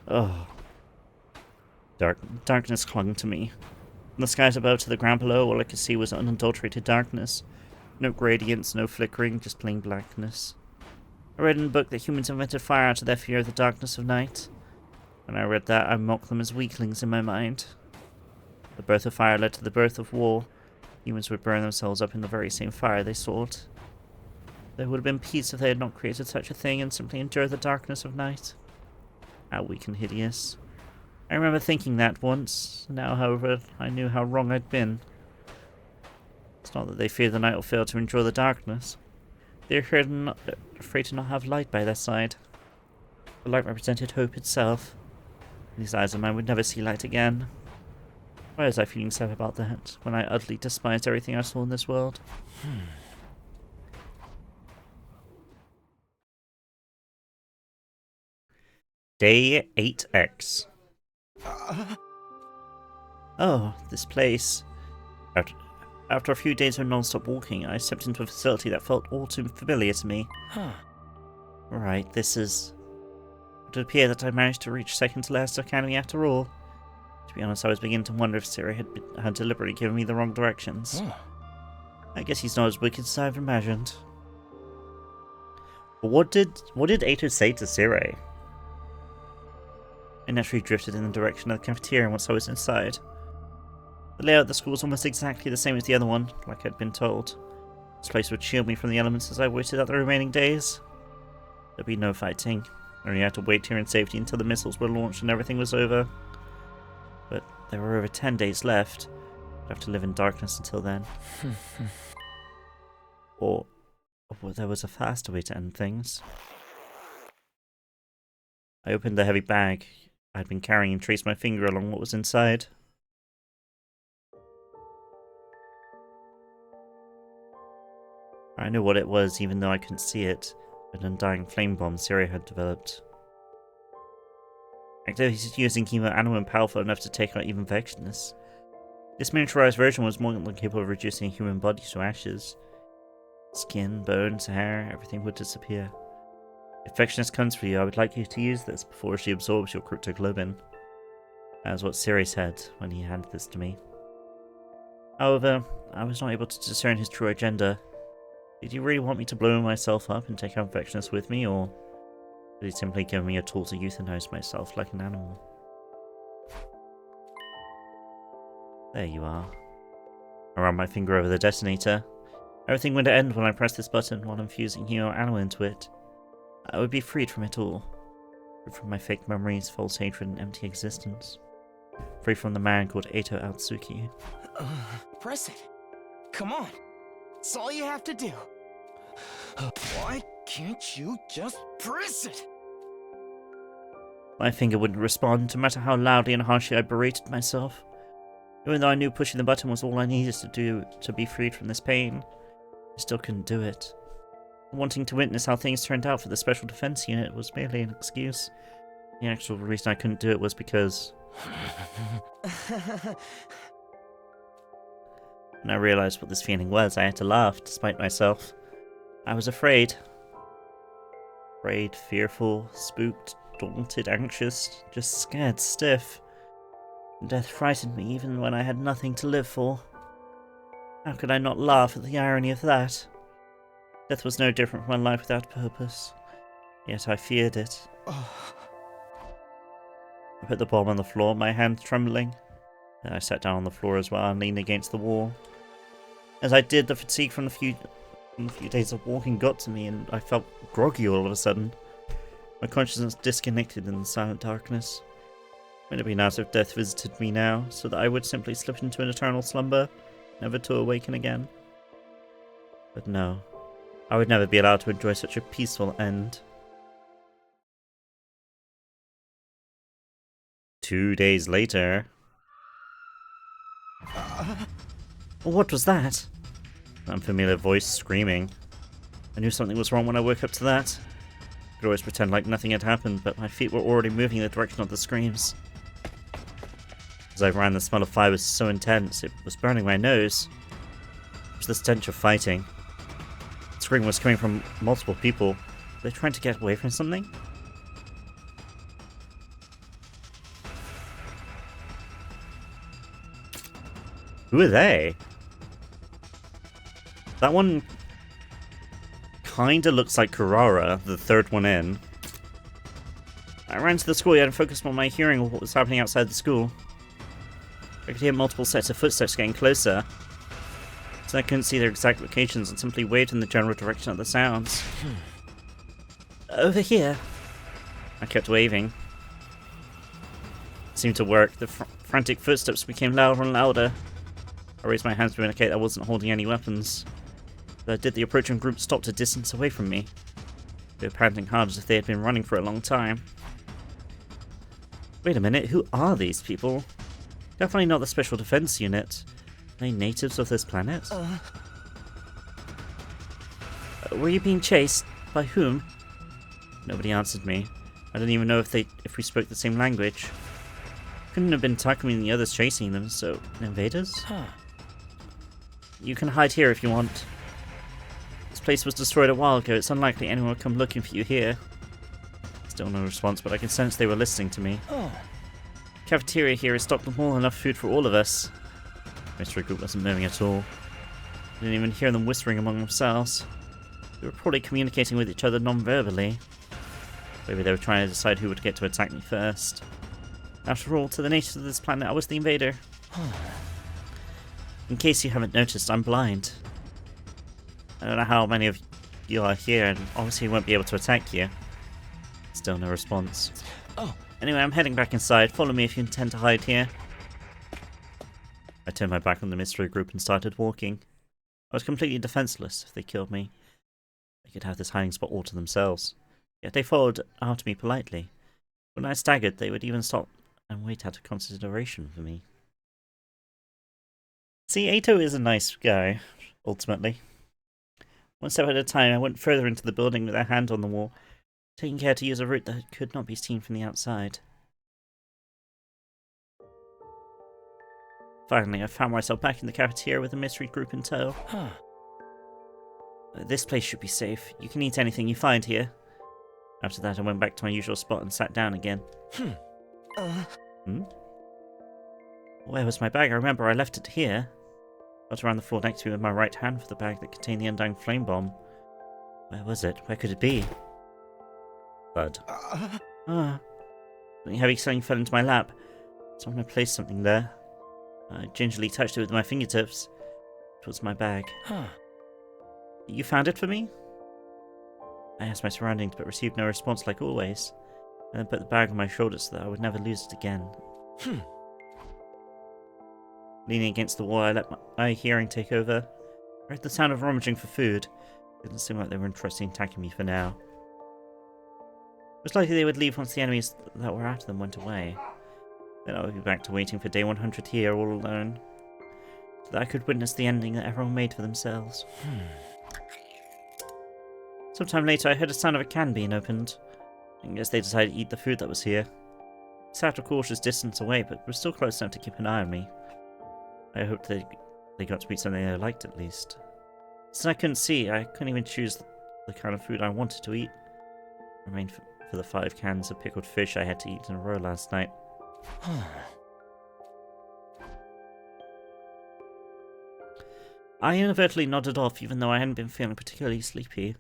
Oh. Darkness clung to me. From the skies above to the ground below, all I could see was unadulterated darkness. No gradients, no flickering, just plain blackness. I read in a book that humans invented fire out of their fear of the darkness of night. When I read that, I mocked them as weaklings in my mind. The birth of fire led to the birth of war. Humans would burn themselves up in the very same fire they sought. There would have been peace if they had not created such a thing and simply endured the darkness of night. How weak and hideous. I remember thinking that once. Now, however, I knew how wrong I'd been. It's not that they fear the night or fail to enjoy the darkness. They're afraid to not have light by their side. The light represented hope itself. These eyes of mine would never see light again. Why was I feeling sad about that, when I utterly despised everything I saw in this world? Day 8X. Oh, this place. After a few days of non-stop walking, I stepped into a facility that felt all too familiar to me. Right, this is... It would appear that I managed to reach second to last academy after all. To be honest, I was beginning to wonder if Siri had deliberately given me the wrong directions. I guess he's not as wicked as I've imagined. But what did Ato say to Siri? I naturally drifted in the direction of the cafeteria once I was inside. The layout of the school was almost exactly the same as the other one, like I'd been told. This place would shield me from the elements as I waited out the remaining days. There'd be no fighting. I only had to wait here in safety until the missiles were launched and everything was over. But there were over 10 days left. I'd have to live in darkness until then. Or there was a faster way to end things. I opened the heavy bag I'd been carrying and traced my finger along what was inside. I knew what it was, even though I couldn't see it. An undying flame bomb Siri had developed. Activities using chemo and powerful enough to take out even Vexionus. This miniaturized version was more than capable of reducing a human body to ashes. Skin, bones, hair, everything would disappear. If Vexionus comes for you, I would like you to use this before she absorbs your cryptoglobin. That is what Siri said when he handed this to me. However, I was not able to discern his true agenda. Did he really want me to blow myself up and take out Vexionus with me, or did he simply give me a tool to euthanize myself like an animal? There you are. I ran my finger over the detonator. Everything would end when I pressed this button while infusing hero animal into it. I would be freed from it all. Free from my fake memories, false hatred, and empty existence. Free from the man called Ato Atsuki. Press it. Come on. That's all you have to do. Why can't you just press it? My finger wouldn't respond, no matter how loudly and harshly I berated myself. Even though I knew pushing the button was all I needed to do to be freed from this pain, I still couldn't do it. Wanting to witness how things turned out for the Special Defense Unit was merely an excuse. The actual reason I couldn't do it was because... When I realized what this feeling was, I had to laugh, despite myself. I was afraid. Afraid, fearful, spooked, daunted, anxious, just scared stiff. Death frightened me even when I had nothing to live for. How could I not laugh at the irony of that? Death was no different from my life without purpose. Yet I feared it. I put the bomb on the floor, my hand trembling. Then I sat down on the floor as well and leaned against the wall. As I did, the fatigue from the few days of walking got to me, and I felt groggy all of a sudden. My consciousness disconnected in the silent darkness. Would it be nice if death visited me now, so that I would simply slip into an eternal slumber, never to awaken again? But no, I would never be allowed to enjoy such a peaceful end. 2 days later... What was that? An unfamiliar voice screaming. I knew something was wrong when I woke up to that. I could always pretend like nothing had happened, but my feet were already moving in the direction of the screams. As I ran, the smell of fire was so intense, it was burning my nose. It was the stench of fighting. The scream was coming from multiple people. Were they trying to get away from something? Who are they? That one kinda looks like Kurara, the third one in. I ran to the schoolyard and focused on my hearing of what was happening outside the school. I could hear multiple sets of footsteps getting closer, so I couldn't see their exact locations and simply waved in the general direction of the sounds. Over here. I kept waving. As seemed to work. The frantic footsteps became louder and louder. I raised my hands to indicate I wasn't holding any weapons. But did the approaching group stop to distance away from me? They were panting hard as if they had been running for a long time. Wait a minute, who are these people? Definitely not the Special Defense Unit. Are they natives of this planet? Were you being chased? By whom? Nobody answered me. I didn't even know if we spoke the same language. Couldn't have been Takumi and the others chasing them, so invaders? You can hide here if you want. This place was destroyed a while ago. It's unlikely anyone will come looking for you here. Still no response, but I can sense they were listening to me. Cafeteria here is stocked with more than enough food for all of us. Mystery group wasn't moving at all. I didn't even hear them whispering among themselves. They were probably communicating with each other non-verbally. Maybe they were trying to decide who would get to attack me first. After all, to the natives of this planet, I was the invader. In case you haven't noticed, I'm blind. I don't know how many of you are here, and obviously won't be able to attack you. Still no response. Anyway, I'm heading back inside. Follow me if you intend to hide here. I turned my back on the mystery group and started walking. I was completely defenseless. If they killed me, they could have this hiding spot all to themselves. Yet they followed after me politely. When I staggered, they would even stop and wait out of consideration for me. See, Ato is a nice guy, ultimately. One step at a time, I went further into the building with a hand on the wall, taking care to use a route that could not be seen from the outside. Finally, I found myself back in the cafeteria with the mystery group in tow. This place should be safe. You can eat anything you find here. After that, I went back to my usual spot and sat down again. Where was my bag? I remember I left it here. I felt around the floor next to me with my right hand for the bag that contained the undying flame bomb. Where was it? Where could it be? Thud. Something heavy suddenly fell into my lap. Someone had placed something there. I gingerly touched it with my fingertips. It was my bag. You found it for me? I asked my surroundings, but received no response like always, and then put the bag on my shoulder so that I would never lose it again. Leaning against the wall, I let my hearing take over. I heard the sound of rummaging for food. It didn't seem like they were interested in attacking me for now. It was likely they would leave once the enemies that were after them went away. Then I would be back to waiting for day 100 here all alone, so that I could witness the ending that everyone made for themselves. Sometime later, I heard a sound of a can being opened. I guess they decided to eat the food that was here. It's at a cautious distance away, but was still close enough to keep an eye on me. I hoped they got to eat something they liked at least. Since I couldn't see, I couldn't even choose the kind of food I wanted to eat. I remained for the 5 cans of pickled fish I had to eat in a row last night. I inadvertently nodded off, even though I hadn't been feeling particularly sleepy,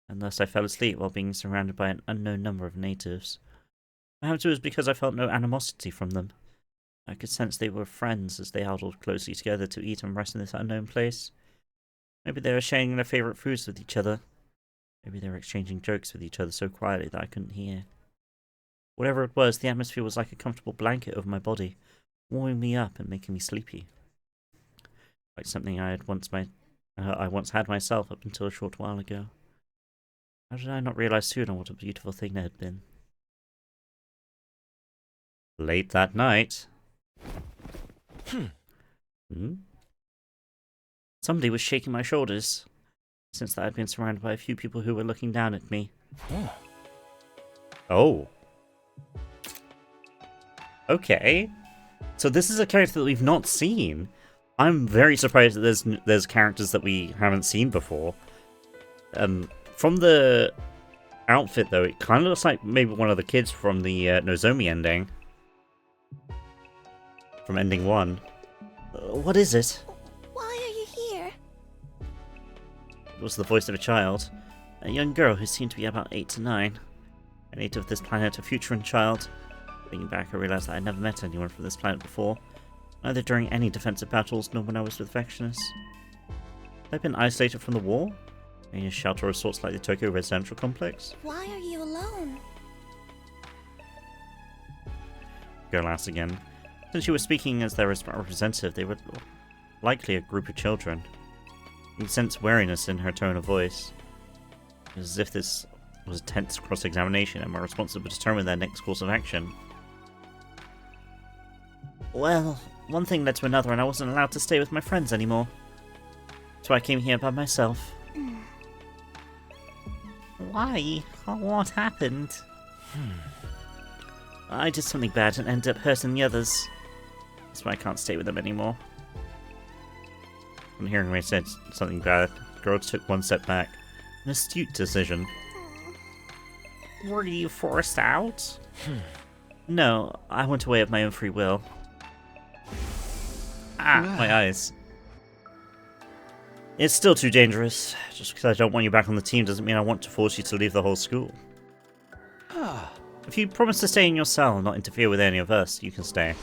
and thus I fell asleep while being surrounded by an unknown number of natives. Perhaps it was because I felt no animosity from them. I could sense they were friends as they huddled closely together to eat and rest in this unknown place. Maybe they were sharing their favourite foods with each other. Maybe they were exchanging jokes with each other so quietly that I couldn't hear. Whatever it was, the atmosphere was like a comfortable blanket over my body, warming me up and making me sleepy. Like something I once had myself up until a short while ago. How did I not realize sooner what a beautiful thing that had been? Late that night. Somebody was shaking my shoulders. Since that, I'd been surrounded by a few people who were looking down at me. Oh. Okay. So this is a character that we've not seen. I'm very surprised that there's characters that we haven't seen before. From the outfit, though, it kind of looks like maybe one of the kids from the Nozomi ending. From ending 1. What is it? Why are you here? It was the voice of a child. A young girl who seemed to be about 8 to 9. A native of this planet, a futurine child. Thinking back, I realized that I'd never met anyone from this planet before. Neither during any defensive battles, nor when I was with Vexionus. Had I been isolated from the war? In a shelter of sorts like the Tokyo residential complex? Why are you alone? girl asked again. Since she was speaking as their representative, they were likely a group of children. You could sense wariness in her tone of voice. It was as if this was a tense cross-examination and were responsible to determine their next course of action. Well, one thing led to another and I wasn't allowed to stay with my friends anymore. So I came here by myself. Why? What happened? I did something bad and ended up hurting the others. That's why I can't stay with them anymore. On hearing me said something bad, the girl took one step back. An astute decision. Were you forced out? No, I went away of my own free will. Ah, my eyes. It's still too dangerous. Just because I don't want you back on the team doesn't mean I want to force you to leave the whole school. If you promise to stay in your cell and not interfere with any of us, you can stay.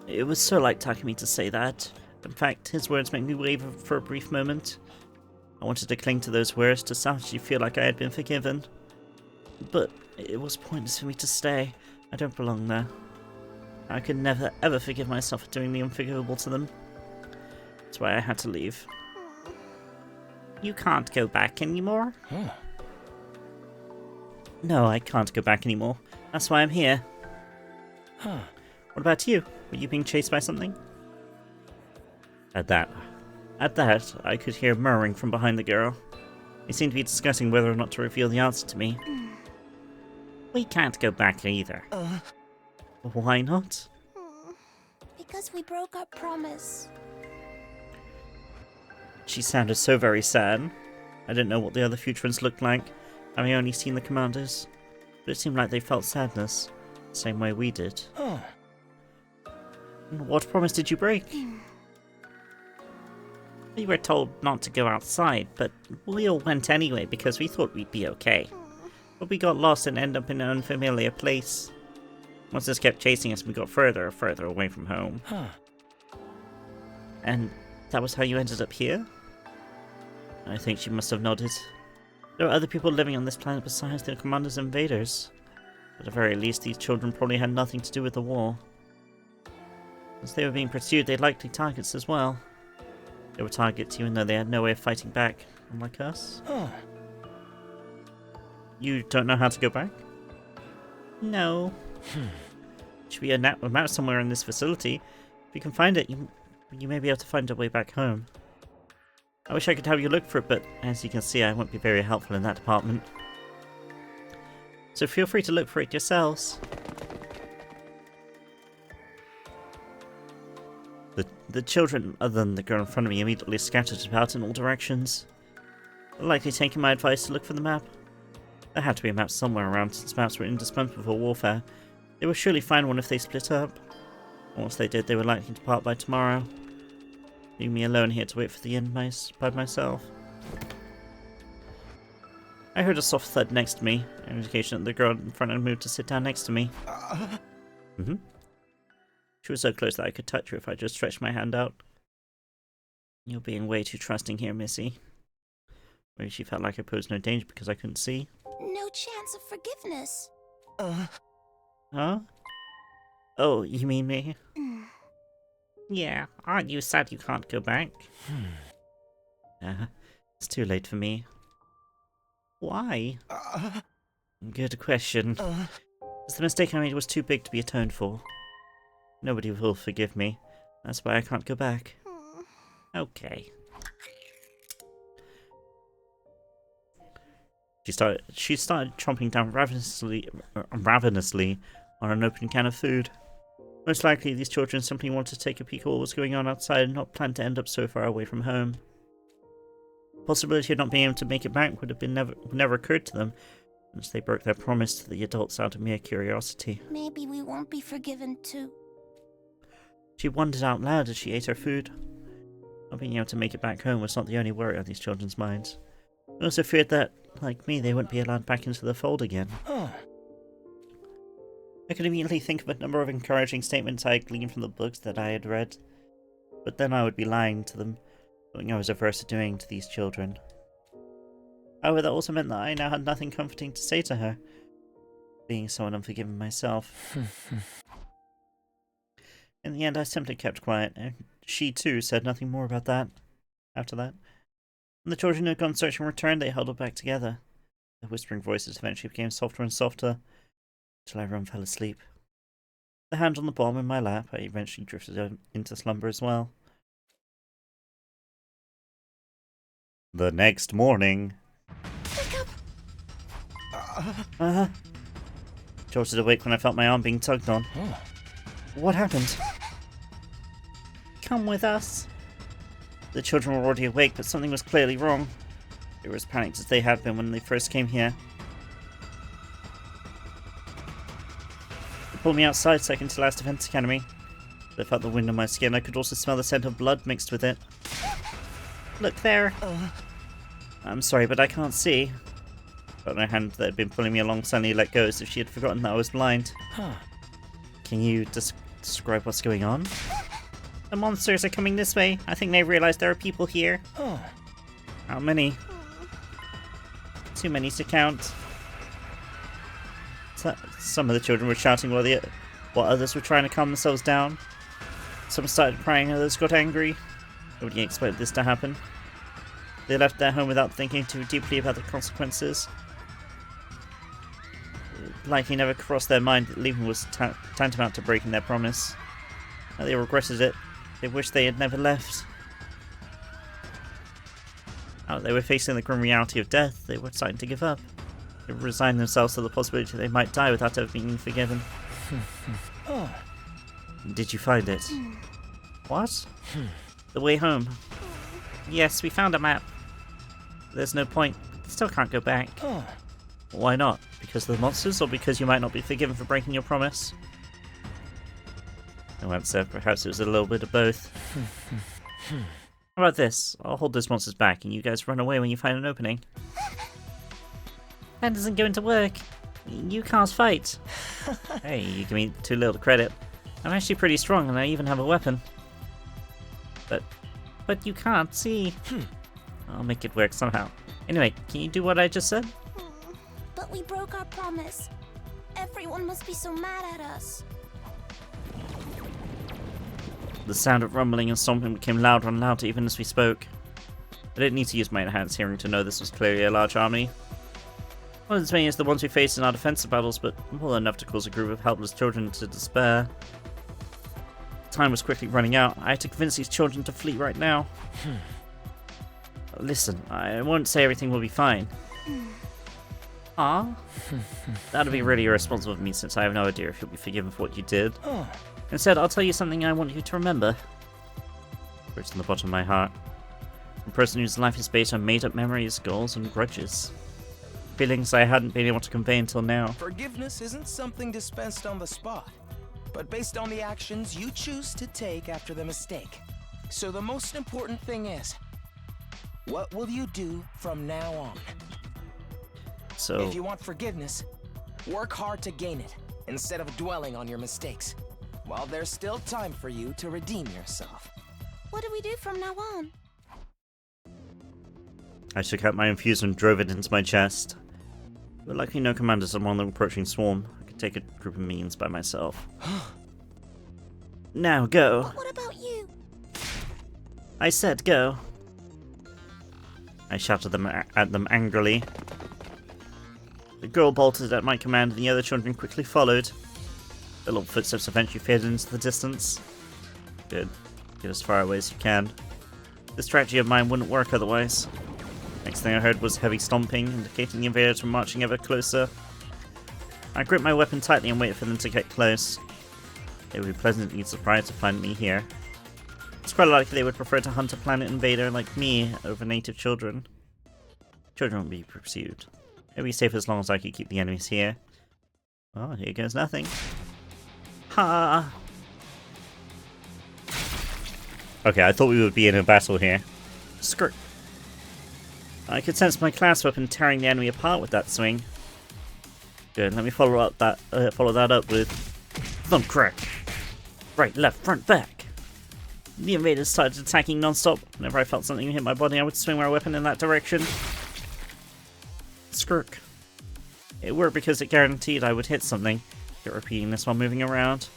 It was so like Takumi to say that. In fact, his words made me waver for a brief moment. I wanted to cling to those words to soundly feel like I had been forgiven. But it was pointless for me to stay. I don't belong there. I could never ever forgive myself for doing the unforgivable to them. That's why I had to leave. You can't go back anymore? No, I can't go back anymore. That's why I'm here. What about you? Were you being chased by something? At that, I could hear murmuring from behind the girl. They seemed to be discussing whether or not to reveal the answer to me. We can't go back either. Why not? Because we broke our promise. She sounded so very sad. I didn't know what the other Futurans looked like, having only seen the commanders. But it seemed like they felt sadness, the same way we did. What promise did you break? We were told not to go outside, but we all went anyway because we thought we'd be okay. But we got lost and ended up in an unfamiliar place. Monsters kept chasing us and we got further and further away from home. And that was how you ended up here? I think she must have nodded. There are other people living on this planet besides the commanders and invaders. At the very least, these children probably had nothing to do with the war. As they were being pursued, they likely targets as well. They were targets even though they had no way of fighting back, unlike us. You don't know how to go back? No. Should be a map somewhere in this facility. If you can find it, you may be able to find a way back home. I wish I could help you look for it, but as you can see, I won't be very helpful in that department. So feel free to look for it yourselves. The children, other than the girl in front of me, immediately scattered about in all directions. They're likely taking my advice to look for the map. There had to be a map somewhere around, since maps were indispensable for warfare. They would surely find one if they split up. Once they did, they were likely to part by tomorrow. Leaving me alone here to wait for the end by myself. I heard a soft thud next to me, an indication that the girl in front had moved to sit down next to me. She was so close that I could touch her if I just stretched my hand out. You're being way too trusting here, Missy. Maybe she felt like I posed no danger because I couldn't see. No chance of forgiveness. Huh? Oh, you mean me? Yeah, aren't you sad you can't go back? It's too late for me. Why? Good question. The mistake I made was too big to be atoned for. Nobody will forgive me. That's why I can't go back. Okay. She started chomping down ravenously on an open can of food. Most likely, these children simply wanted to take a peek at what was going on outside and not plan to end up so far away from home. The possibility of not being able to make it back would have never occurred to them, since they broke their promise to the adults out of mere curiosity. Maybe we won't be forgiven too. She wondered out loud as she ate her food. Not being able to make it back home was not the only worry on these children's minds. They also feared that, like me, they wouldn't be allowed back into the fold again. I could immediately think of a number of encouraging statements I had gleaned from the books that I had read, but then I would be lying to them, something I was averse to doing to these children. However, that also meant that I now had nothing comforting to say to her. being someone unforgiving myself. In the end, I simply kept quiet, and she too said nothing more about that. After that, when the children who had gone searching returned, they huddled back together. The whispering voices eventually became softer and softer, until everyone fell asleep. The hand on the bomb in my lap, I eventually drifted into slumber as well. The next morning... Jolted awake when I felt my arm being tugged on. What happened? Come with us. The children were already awake, but something was clearly wrong. They were as panicked as they had been when they first came here. They pulled me outside so I could last Defense Academy. I felt the wind on my skin. I could also smell the scent of blood mixed with it. Look there. I'm sorry, but I can't see. But my hand that had been pulling me along suddenly let go as if she had forgotten that I was blind. Can you describe what's going on? The monsters are coming this way. I think they've realized there are people here. How many? Too many to count. Some of the children were shouting while others were trying to calm themselves down. Some started crying, others got angry. Nobody expected this to happen. They left their home without thinking too deeply about the consequences. Likely never crossed their mind that leaving was tantamount to breaking their promise. They regretted it. They wished they had never left. Now that they were facing the grim reality of death, they were starting to give up. They resigned themselves to the possibility they might die without ever being forgiven. Did you find it? What? The way home. Yes, we found a map. There's no point. Still can't go back. Why not? Because of the monsters, or because you might not be forgiven for breaking your promise? No answer. Perhaps it was a little bit of both. How about this? I'll hold those monsters back, and you guys run away when you find an opening. That doesn't go into work. You can't fight. Hey, you give me too little credit. I'm actually pretty strong, and I even have a weapon. But you can't see. I'll make it work somehow. Anyway, can you do what I just said? But we broke our promise. Everyone must be so mad at us. The sound of rumbling and stomping became louder and louder even as we spoke. I didn't need to use my enhanced hearing to know this was clearly a large army. Not as many as the ones we faced in our defensive battles, but more than enough to cause a group of helpless children to despair. Time was quickly running out. I had to convince these children to flee right now. Listen, I won't say everything will be fine. That'd be really irresponsible of me, since I have no idea if you'll be forgiven for what you did. Instead, I'll tell you something I want you to remember. It's in the bottom of my heart. A person whose life is based on made-up memories, goals, and grudges. Feelings I hadn't been able to convey until now. Forgiveness isn't something dispensed on the spot, but based on the actions you choose to take after the mistake. So the most important thing is, what will you do from now on? So, if you want forgiveness, work hard to gain it, instead of dwelling on your mistakes, while there's still time for you to redeem yourself. What do we do from now on? I took out my infuse and drove it into my chest. There were likely no commanders among the approaching swarm. I could take a group of minions by myself. Now go. But what about you? I said go. I shouted at them angrily. The girl bolted at my command and the other children quickly followed. The little footsteps eventually faded into the distance. Good. Get as far away as you can. This strategy of mine wouldn't work otherwise. Next thing I heard was heavy stomping, indicating the invaders were marching ever closer. I gripped my weapon tightly and waited for them to get close. They would be pleasantly surprised to find me here. It's quite likely they would prefer to hunt a planet invader like me over native children. Children would be pursued. It'd be safe as long as I could keep the enemies here. Oh, here goes nothing. Ha! Okay, I thought we would be in a battle here. Skirt. I could sense my class weapon tearing the enemy apart with that swing. Good, let me follow that up with thump crack. Right, left, front, back. The invaders started attacking non-stop. Whenever I felt something hit my body, I would swing my weapon in that direction. Skirk. It worked because it guaranteed I would hit something. Kept repeating this while moving around.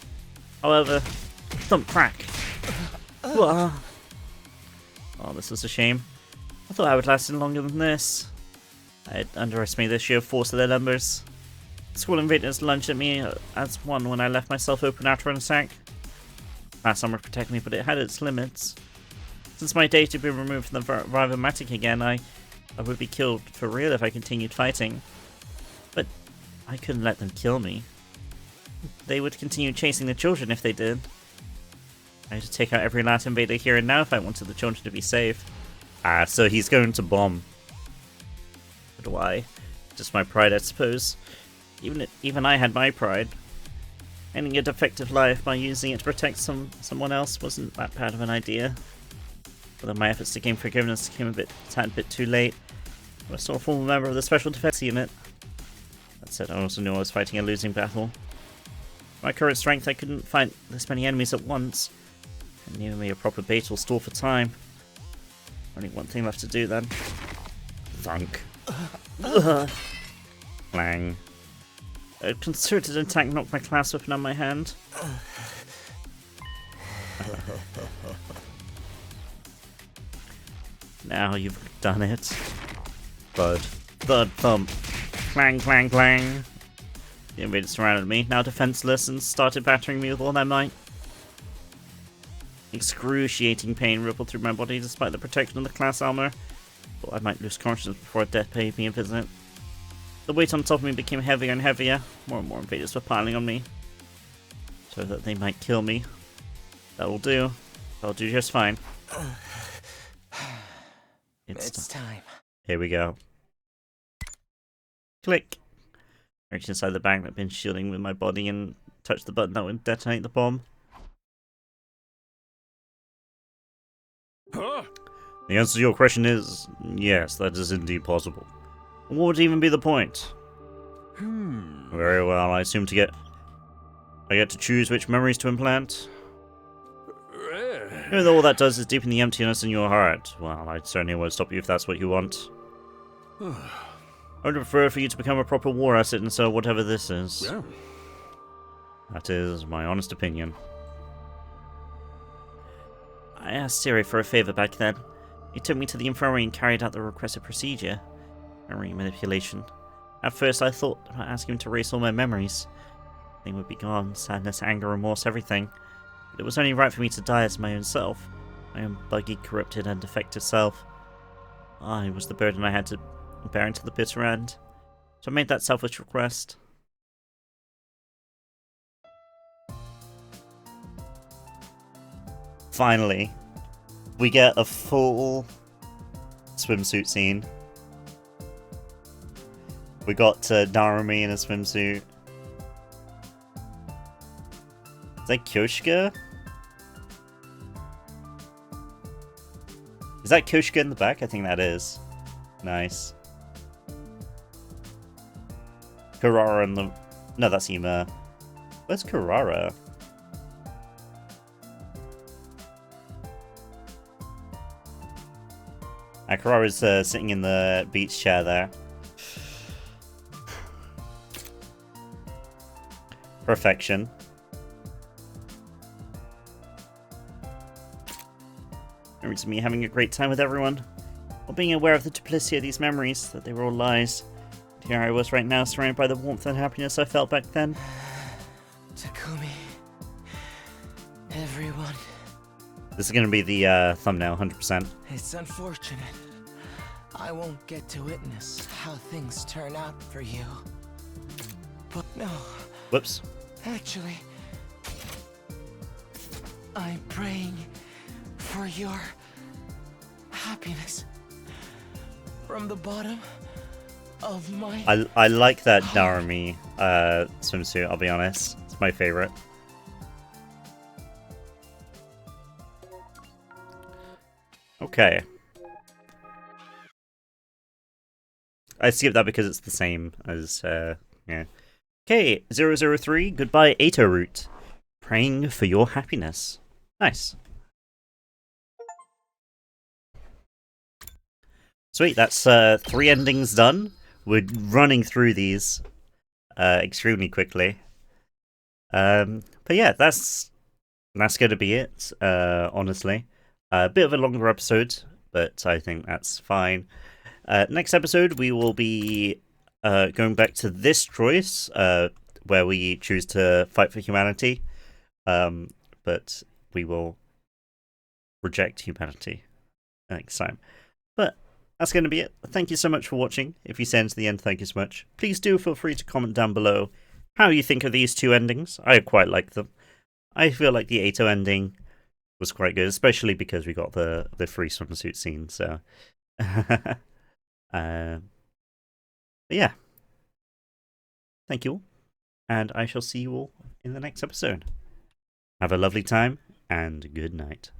However, thump crack. Oh, this was a shame. I thought I would last longer than this. I had underestimated the sheer force of their numbers. The school invaders lunged at me as one when I left myself open after an attack. Last armor protected me, but it had its limits. Since my data had been removed from the Vivomatic again, I would be killed for real if I continued fighting. But I couldn't let them kill me. They would continue chasing the children if they did. I had to take out every last invader here and now if I wanted the children to be safe. Ah, so he's going to bomb. But why? Just my pride, I suppose. Even I had my pride. Ending a defective life by using it to protect someone else wasn't that bad of an idea. Although my efforts to gain forgiveness came a tad bit too late. I was still a former member of the Special Defense Unit. That said, I also knew I was fighting a losing battle. At my current strength, I couldn't fight this many enemies at once. And needed me a proper bait or stall for time. Only one thing left to do then. Thunk. Clang. A concerted attack knocked my class weapon out of my hand. Now you've done it. Thud. Thud thump. Clang, clang, clang. The invaders surrounded me, now defenseless, and started battering me with all their might. Excruciating pain rippled through my body despite the protection of the class armor. Thought I might lose consciousness before death paid me a visit. The weight on top of me became heavier and heavier. More and more invaders were piling on me, so that they might kill me. That'll do. That'll do just fine. It's time. Here we go. Click. I reached inside the bag that had been shielding with my body and touched the button that would detonate the bomb. Huh? The answer to your question is yes, that is indeed possible. What would even be the point? Very well, I assume I get to choose which memories to implant. Even though all that does is deepen the emptiness in your heart. Well, I certainly won't stop you if that's what you want. I would prefer for you to become a proper war asset instead of whatever this is. Yeah. That is my honest opinion. I asked Siri for a favor back then. He took me to the infirmary and carried out the requested procedure. Memory manipulation. At first I thought about asking him to erase all my memories. They would be gone, sadness, anger, remorse, everything. But it was only right for me to die as my own self. My own buggy, corrupted and defective self. I was the burden I had to bear until the bitter end. So I made that selfish request. Finally, we get a full swimsuit scene. We got Narumi in a swimsuit. Is that Kyoshika? Is that Kyoshika in the back? I think that is. Nice. Kurara and the... No, that's Ima. Where's Kurara? Kurara's sitting in the beach chair there. Perfection. Memories of me having a great time with everyone, while being aware of the duplicity of these memories, that they were all lies. And here I was right now, surrounded by the warmth and happiness I felt back then. Takumi. Everyone. This is going to be the thumbnail, 100%. It's unfortunate. I won't get to witness how things turn out for you. But no. Whoops. Actually, I'm praying for your happiness from the bottom of my... I like that Narumi swimsuit, I'll be honest. It's my favorite. Okay. I skipped that because it's the same as, yeah. Okay, 003, goodbye Ato Route. Praying for your happiness. Nice. Sweet, that's 3 endings done. We're running through these extremely quickly. But yeah, that's gonna be it. Honestly, a bit of a longer episode, but I think that's fine. Next episode, we will be going back to this choice, where we choose to fight for humanity, but we will reject humanity next time. But that's going to be it. Thank you so much for watching. If you stayed to the end, thank you so much. Please do feel free to comment down below how you think of these two endings. I quite like them. I feel like the Ato ending was quite good, especially because we got the free swimsuit scene. So, but yeah, thank you all, and I shall see you all in the next episode. Have a lovely time, and good night.